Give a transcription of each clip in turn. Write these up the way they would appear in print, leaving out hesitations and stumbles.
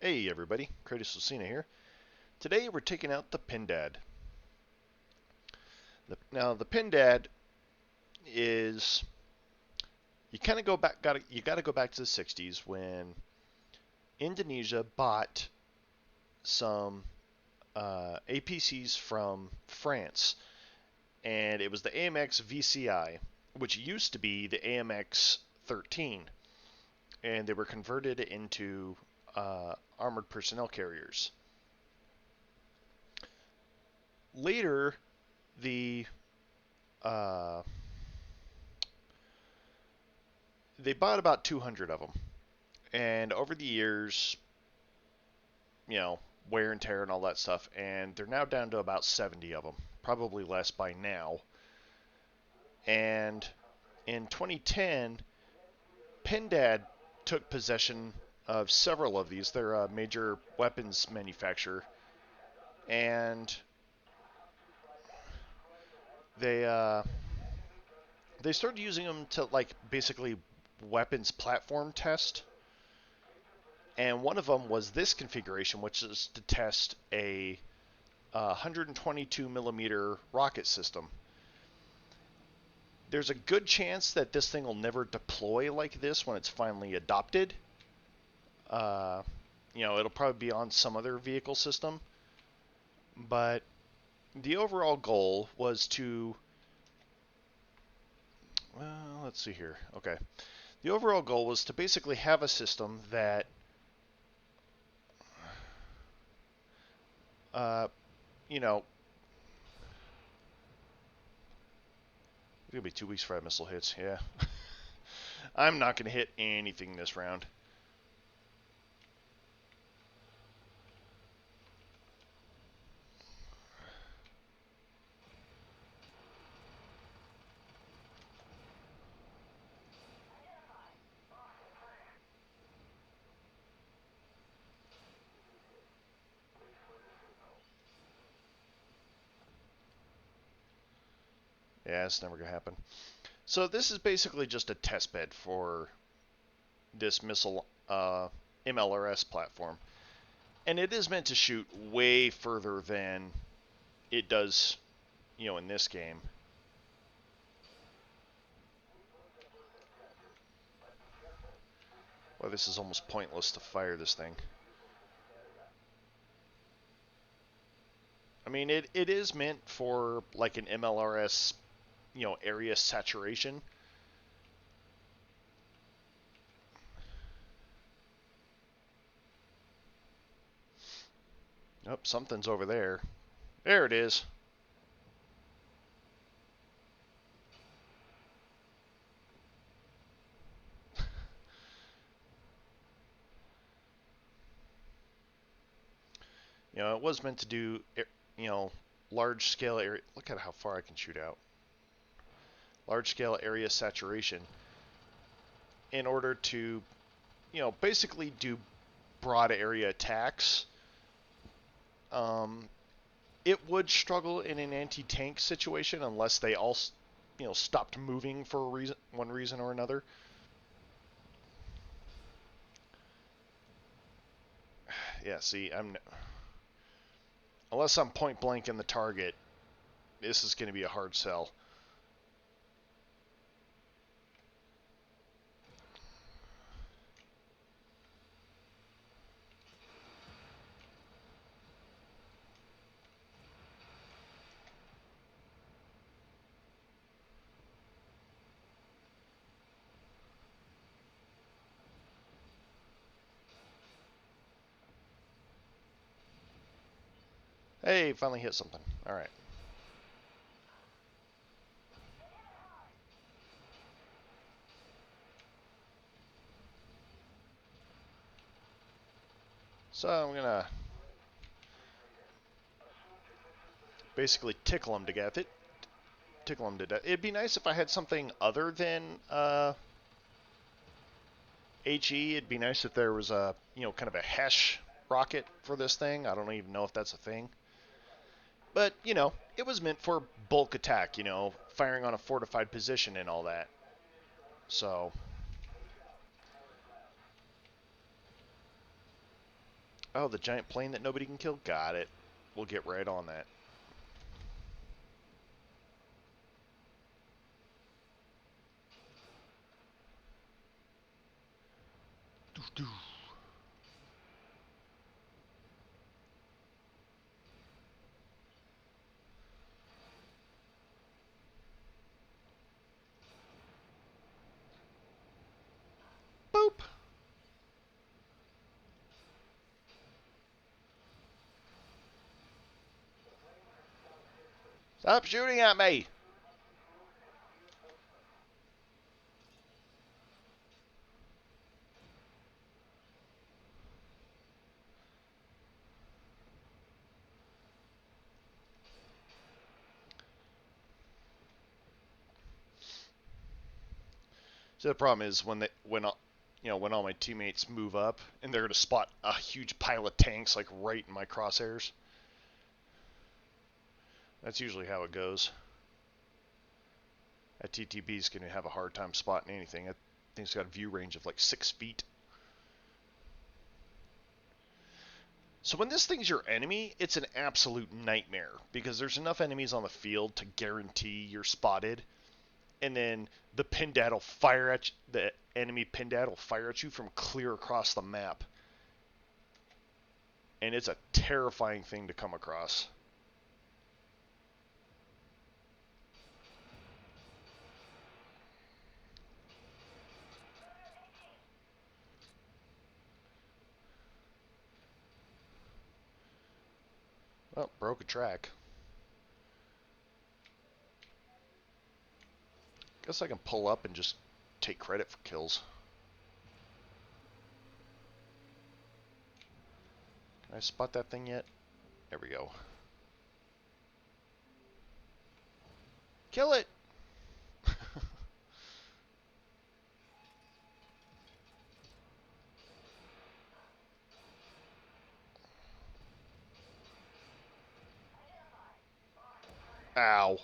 Hey everybody, Kratos Lucina here. Today we're taking out the Pindad. Now the Pindad is you kind of go back. You got to go back to the '60s when Indonesia bought some APCs from France, and it was the AMX VCI, which used to be the AMX 13, and they were converted into armored personnel carriers. Later, the uh, they bought about 200 of them, and over the years, you know, wear and tear and all that stuff, and they're now down to about 70 of them, probably less by now. And in 2010, Pindad took possession of several of these. They're a major weapons manufacturer, and they uh, they started using them to like basically weapons platform test. And one of them was this configuration, which is to test a 122 millimeter rocket system. There's a good chance that this thing will never deploy like this when it's finally adopted. Uh, it'll probably be on some other vehicle system. But the overall goal was to, well, let's see here. Okay. The overall goal was to basically have a system that, uh, you know, it's going to be 2 weeks before that missile hits. Yeah. I'm not going to hit anything this round. Yeah, it's never going to happen. So this is basically just a test bed for this missile MLRS platform. And it is meant to shoot way further than it does, in this game. Well, this is almost pointless to fire this thing. I mean, it is meant for like an MLRS, area saturation. Oh, something's over there. There it is. It was meant to do, large scale area. Look at how far I can shoot out. Large scale area saturation in order to, basically do broad area attacks. It would struggle in an anti-tank situation unless they all, stopped moving for one reason or another. Yeah, see, unless I'm point blank in the target, this is going to be a hard sell. Hey, finally hit something. All right. So I'm gonna basically tickle them to death. Tickle them to death. It'd be nice if I had something other than HE. It'd be nice if there was a kind of a HESH rocket for this thing. I don't even know if that's a thing. But it was meant for bulk attack. Firing on a fortified position and all that. So Oh, the giant plane that nobody can kill? Got it. We'll get right on that. Boop! Stop shooting at me! So the problem is when all my teammates move up and they're gonna spot a huge pile of tanks like right in my crosshairs. That's usually how it goes. A TTB is gonna have a hard time spotting anything. I think it's got a view range of like 6 feet. So when this thing's your enemy, it's an absolute nightmare because there's enough enemies on the field to guarantee you're spotted, and then the Pindad will fire at you, the enemy Pindad will fire at you from clear across the map, and it's a terrifying thing to come across. Well, broke a track. Guess I can pull up and just take credit for kills. Can I spot that thing yet? There we go. Kill it! Ow.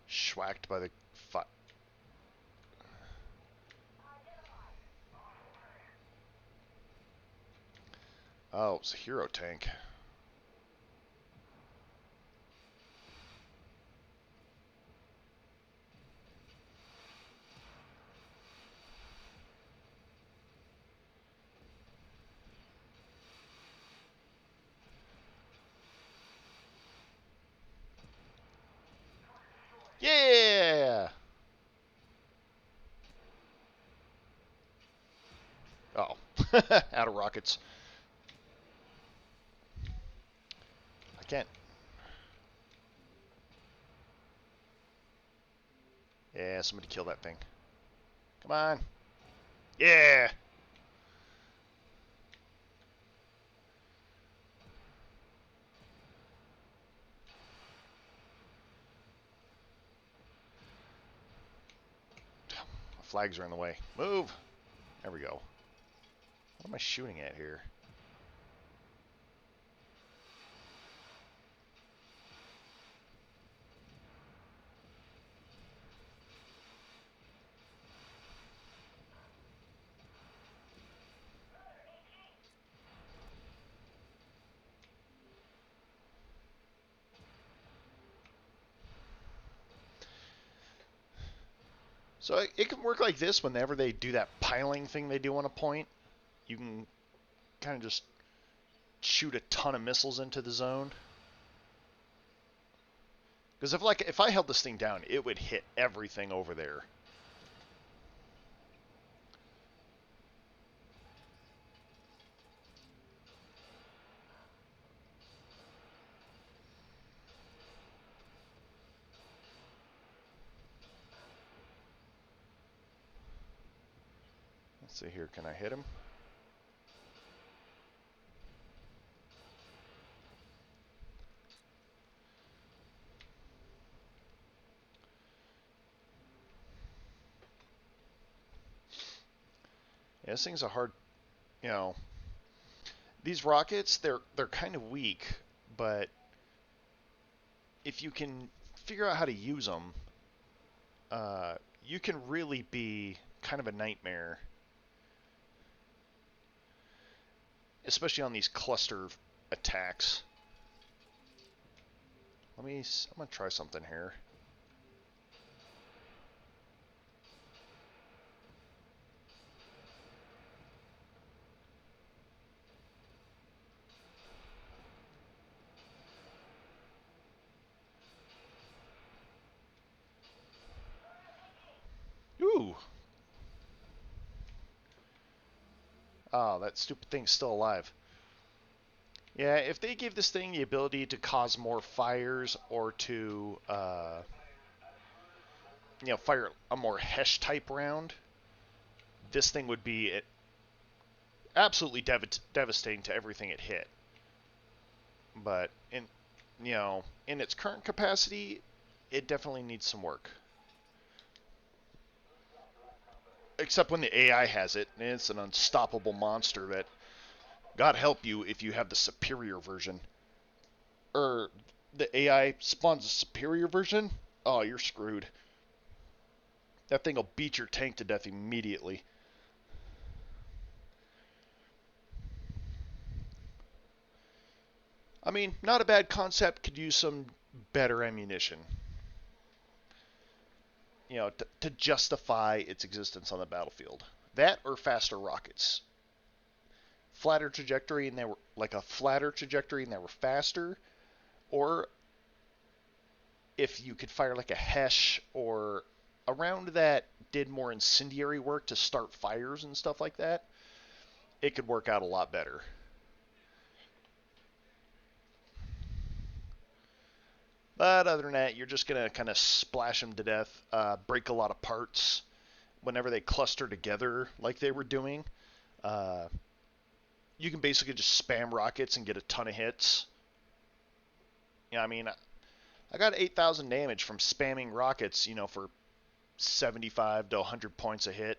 Schwacked by the Oh, it's a hero tank. Yeah! Oh, out of rockets. I can't. Yeah, somebody kill that thing. Come on. Yeah! My flags are in the way. Move! There we go. What am I shooting at here? So it can work like this whenever they do that piling thing they do on a point. You can kind of just shoot a ton of missiles into the zone. Because if I held this thing down, it would hit everything over there. Let's see here. Can I hit him? Yeah, this thing's a hard, you know, these rockets they're kind of weak, but if you can figure out how to use them, you can really be kind of a nightmare especially on these cluster attacks. I'm gonna try something here. Ooh. Oh, that stupid thing's still alive. Yeah, if they gave this thing the ability to cause more fires or to, fire a more Hesh type round, this thing would be absolutely devastating to everything it hit. But in its current capacity, it definitely needs some work. Except when the AI has it, and it's an unstoppable monster that, God help you if you have the superior version. Or the AI spawns a superior version, oh, you're screwed. That thing will beat your tank to death immediately. I mean, not a bad concept, could use some better ammunition. To justify its existence on the battlefield. That or faster rockets. Flatter trajectory and they were like a flatter trajectory and they were faster, or if you could fire like a Hesh or a round that did more incendiary work to start fires and stuff like that, it could work out a lot better. But other than that, you're just going to kind of splash them to death, break a lot of parts whenever they cluster together like they were doing. Uh, you can basically just spam rockets and get a ton of hits. I mean, I got 8,000 damage from spamming rockets, for 75 to 100 points a hit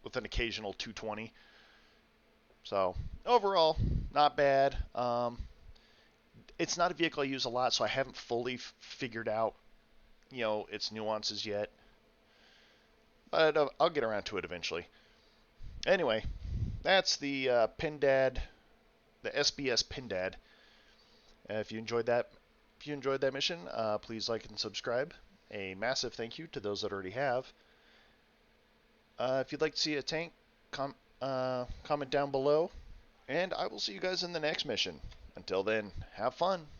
with an occasional 220. So overall, not bad. It's not a vehicle I use a lot, so I haven't fully figured out, its nuances yet. But I'll get around to it eventually. Anyway, that's the Pindad, the SBS Pindad. If you enjoyed that mission, please like and subscribe. A massive thank you to those that already have. If you'd like to see a tank, comment down below, and I will see you guys in the next mission. Until then, have fun.